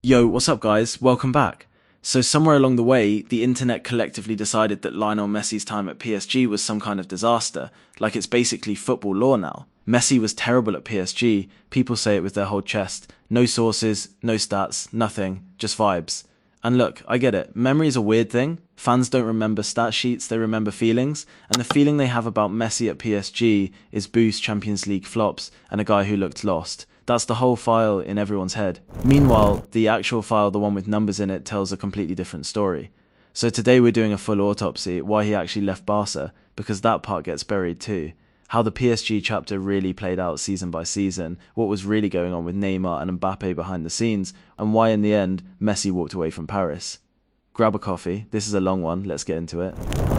Yo, what's up guys? Welcome back. So somewhere along the way, the internet collectively decided that Lionel Messi's time at PSG was some kind of disaster, like it's basically football law now. Messi was terrible at PSG, people say it with their whole chest. No sources, no stats, nothing, just vibes. And look, I get it, memory is a weird thing. Fans don't remember stat sheets, they remember feelings, and the feeling they have about Messi at PSG is boost Champions League flops and a guy who looked lost. That's the whole file in everyone's head. Meanwhile, the actual file, the one with numbers in it, tells a completely different story. So today we're doing a full autopsy, why he actually left Barca, because that part gets buried too. How the PSG chapter really played out season by season, what was really going on with Neymar and Mbappe behind the scenes, and why in the end, Messi walked away from Paris. Grab a coffee, this is a long one, let's get into it.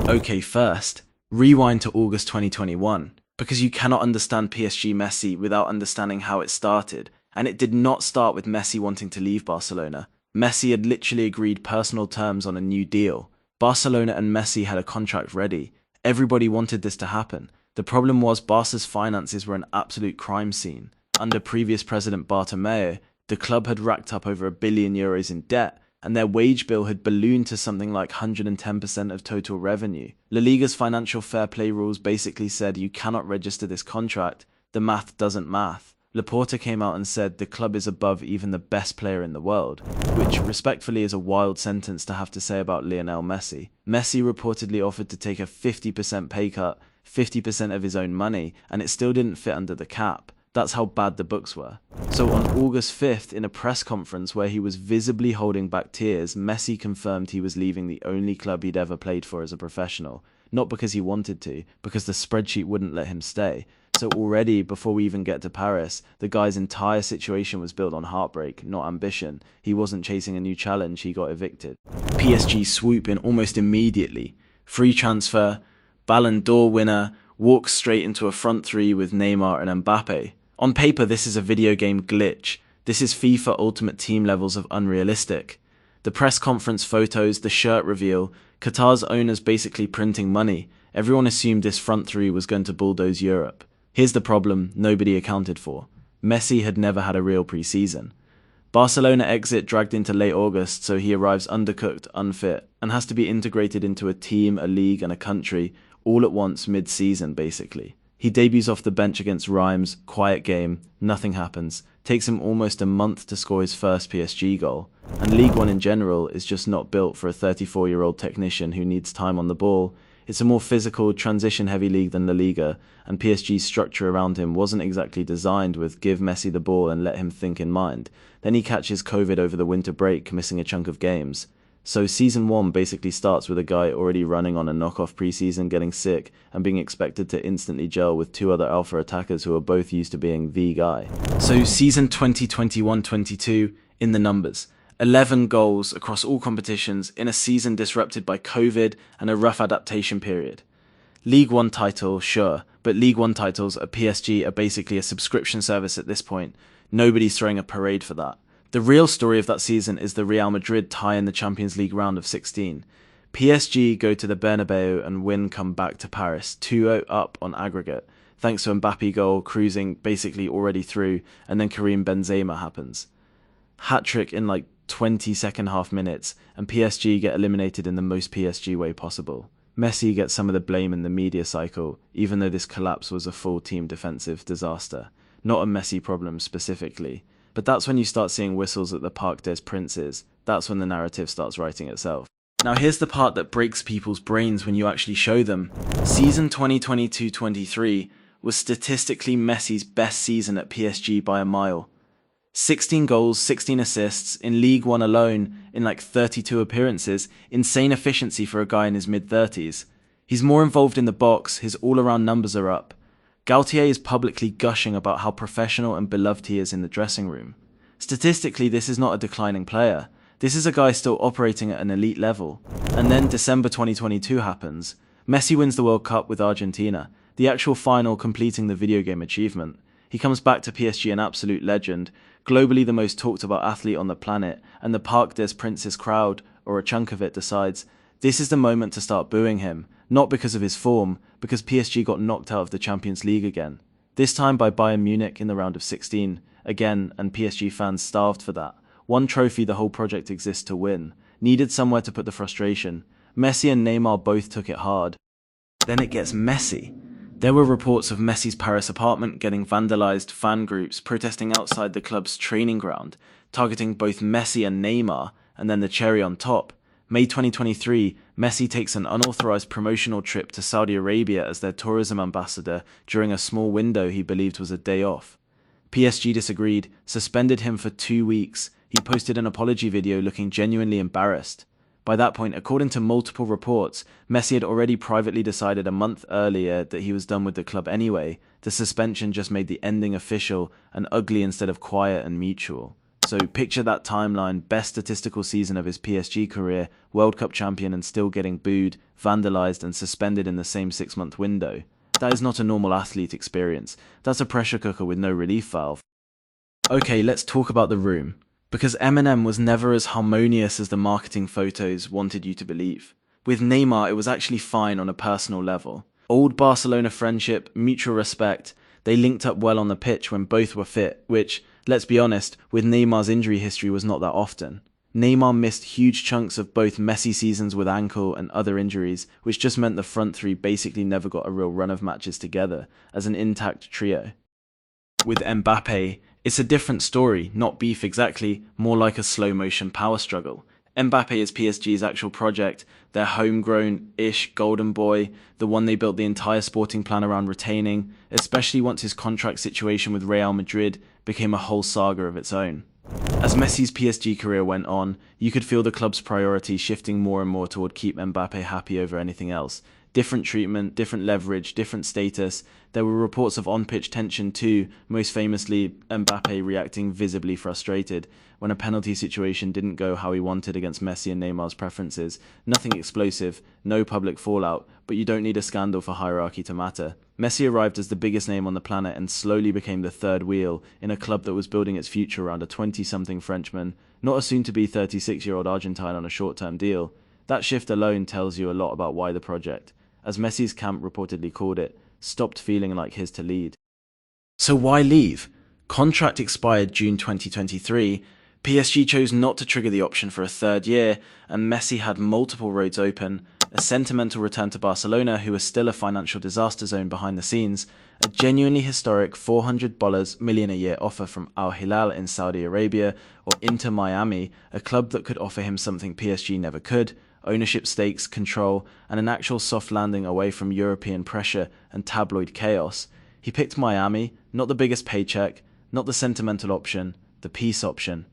Okay, first, rewind to August 2021. Because you cannot understand PSG Messi without understanding how it started. And it did not start with Messi wanting to leave Barcelona. Messi had literally agreed personal terms on a new deal. Barcelona and Messi had a contract ready. Everybody wanted this to happen. The problem was Barca's finances were an absolute crime scene. Under previous president Bartomeu, the club had racked up over €1 billion in debt, and their wage bill had ballooned to something like 110% of total revenue. La Liga's financial fair play rules basically said you cannot register this contract, the math doesn't math. Laporta came out and said the club is above even the best player in the world, which respectfully is a wild sentence to have to say about Lionel Messi. Messi reportedly offered to take a 50% pay cut, 50% of his own money, and it still didn't fit under the cap. That's how bad the books were. So on August 5th, in a press conference where he was visibly holding back tears, Messi confirmed he was leaving the only club he'd ever played for as a professional. Not because he wanted to, because the spreadsheet wouldn't let him stay. So already, before we even get to Paris, the guy's entire situation was built on heartbreak, not ambition. He wasn't chasing a new challenge, he got evicted. PSG swoop in almost immediately. Free transfer, Ballon d'Or winner, walks straight into a front three with Neymar and Mbappe. On paper, this is a video game glitch. This is FIFA Ultimate Team levels of unrealistic. The press conference photos, the shirt reveal, Qatar's owners basically printing money. Everyone assumed this front three was going to bulldoze Europe. Here's the problem nobody accounted for. Messi had never had a real pre-season. Barcelona exit dragged into late August, so he arrives undercooked, unfit, and has to be integrated into a team, a league, and a country, all at once mid-season basically. He debuts off the bench against Reims, quiet game, nothing happens. Takes him almost a month to score his first PSG goal. And League One in general is just not built for a 34-year-old technician who needs time on the ball. It's a more physical, transition-heavy league than La Liga, and PSG's structure around him wasn't exactly designed with give Messi the ball and let him think in mind. Then he catches COVID over the winter break, missing a chunk of games. So season 1 basically starts with a guy already running on a knockoff preseason, getting sick, and being expected to instantly gel with two other alpha attackers who are both used to being the guy. So season 2021-22, in the numbers. 11 goals across all competitions in a season disrupted by COVID and a rough adaptation period. League One title, sure, but League One titles at PSG are basically a subscription service at this point. Nobody's throwing a parade for that. The real story of that season is the Real Madrid tie in the Champions League round of 16. PSG go to the Bernabeu and win come back to Paris, 2-0 up on aggregate, thanks to Mbappe goal, cruising basically already through, and then Karim Benzema happens. Hat-trick in like 20 second half minutes, and PSG get eliminated in the most PSG way possible. Messi gets some of the blame in the media cycle, even though this collapse was a full team defensive disaster. Not a Messi problem specifically. But that's when you start seeing whistles at the Parc des Princes. That's when the narrative starts writing itself. Now here's the part that breaks people's brains when you actually show them. Season 2022-23 was statistically Messi's best season at PSG by a mile. 16 goals, 16 assists, in League One alone, in like 32 appearances, insane efficiency for a guy in his mid-30s. He's more involved in the box, his all-around numbers are up. Galtier is publicly gushing about how professional and beloved he is in the dressing room. Statistically, this is not a declining player. This is a guy still operating at an elite level. And then December 2022 happens. Messi wins the World Cup with Argentina, the actual final completing the video game achievement. He comes back to PSG an absolute legend, globally the most talked about athlete on the planet, and the Parc des Princes crowd, or a chunk of it, decides this is the moment to start booing him. Not because of his form, because PSG got knocked out of the Champions League again. This time by Bayern Munich in the round of 16, again, and PSG fans starved for that. One trophy the whole project exists to win. Needed somewhere to put the frustration. Messi and Neymar both took it hard. Then it gets messy. There were reports of Messi's Paris apartment getting vandalized, fan groups protesting outside the club's training ground, targeting both Messi and Neymar, and then the cherry on top. May 2023, Messi takes an unauthorized promotional trip to Saudi Arabia as their tourism ambassador during a small window he believed was a day off. PSG disagreed, suspended him for 2 weeks. He posted an apology video looking genuinely embarrassed. By that point, according to multiple reports, Messi had already privately decided a month earlier that he was done with the club anyway. The suspension just made the ending official and ugly instead of quiet and mutual. So picture that timeline: best statistical season of his PSG career, World Cup champion, and still getting booed, vandalized, and suspended in the same 6-month window. That is not a normal athlete experience. That's a pressure cooker with no relief valve. Okay, let's talk about the room. Because Eminem was never as harmonious as the marketing photos wanted you to believe. With Neymar, it was actually fine on a personal level. Old Barcelona friendship, mutual respect. They linked up well on the pitch when both were fit, which, let's be honest, with Neymar's injury history was not that often. Neymar missed huge chunks of both Messi seasons with ankle and other injuries, which just meant the front three basically never got a real run of matches together as an intact trio. With Mbappé, it's a different story, not beef exactly, more like a slow-motion power struggle. Mbappé is PSG's actual project, their homegrown-ish golden boy, the one they built the entire sporting plan around retaining, especially once his contract situation with Real Madrid became a whole saga of its own. As Messi's PSG career went on, you could feel the club's priority shifting more and more toward keep Mbappé happy over anything else. Different treatment, different leverage, different status. There were reports of on-pitch tension too, most famously Mbappé reacting visibly frustrated when a penalty situation didn't go how he wanted against Messi and Neymar's preferences. Nothing explosive, no public fallout, but you don't need a scandal for hierarchy to matter. Messi arrived as the biggest name on the planet and slowly became the third wheel in a club that was building its future around a 20-something Frenchman, not a soon-to-be 36-year-old Argentine on a short-term deal. That shift alone tells you a lot about why the project, as Messi's camp reportedly called it, stopped feeling like his to lead. So why leave? Contract expired June 2023, PSG chose not to trigger the option for a third year, and Messi had multiple roads open: a sentimental return to Barcelona, who was still a financial disaster zone behind the scenes, a genuinely historic $400 million a year offer from Al Hilal in Saudi Arabia, or Inter Miami, a club that could offer him something PSG never could: ownership stakes, control, and an actual soft landing away from European pressure and tabloid chaos. He picked Miami, not the biggest paycheck, not the sentimental option, the peace option.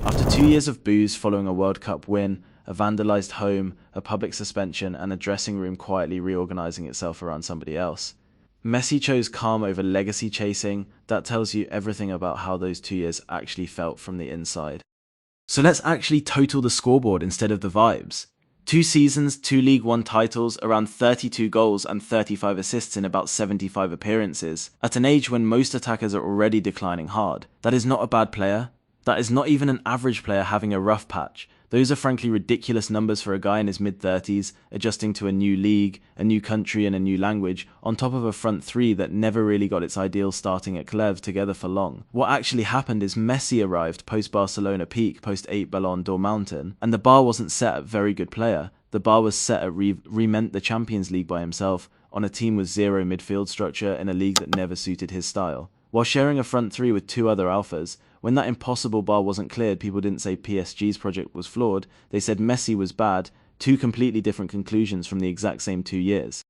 After 2 years of booze following a World Cup win, a vandalized home, a public suspension, and a dressing room quietly reorganizing itself around somebody else, Messi chose calm over legacy chasing. That tells you everything about how those 2 years actually felt from the inside. So let's actually total the scoreboard instead of the vibes. 2 seasons, 2 League One titles, around 32 goals and 35 assists in about 75 appearances, at an age when most attackers are already declining hard. That is not a bad player. That is not even an average player having a rough patch. Those are frankly ridiculous numbers for a guy in his mid-30s, adjusting to a new league, a new country and a new language, on top of a front three that never really got its ideal starting at Clev together for long. What actually happened is Messi arrived post-Barcelona peak, post-8 Ballon d'Or mountain, and the bar wasn't set at very good player. The bar was set at rement the Champions League by himself, on a team with zero midfield structure in a league that never suited his style. While sharing a front three with 2 other alphas, when that impossible bar wasn't cleared, people didn't say PSG's project was flawed, they said Messi was bad, 2 completely different conclusions from the exact same 2 years.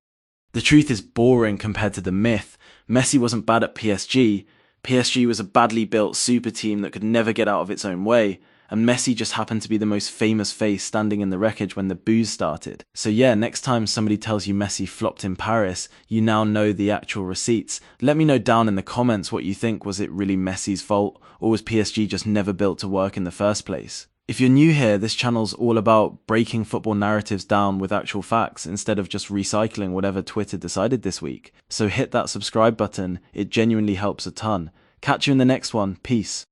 The truth is boring compared to the myth. Messi wasn't bad at PSG. PSG was a badly built super team that could never get out of its own way, and Messi just happened to be the most famous face standing in the wreckage when the booze started. So yeah, next time somebody tells you Messi flopped in Paris, you now know the actual receipts. Let me know down in the comments what you think. Was it really Messi's fault, or was PSG just never built to work in the first place? If you're new here, this channel's all about breaking football narratives down with actual facts instead of just recycling whatever Twitter decided this week. So hit that subscribe button, it genuinely helps a ton. Catch you in the next one, peace.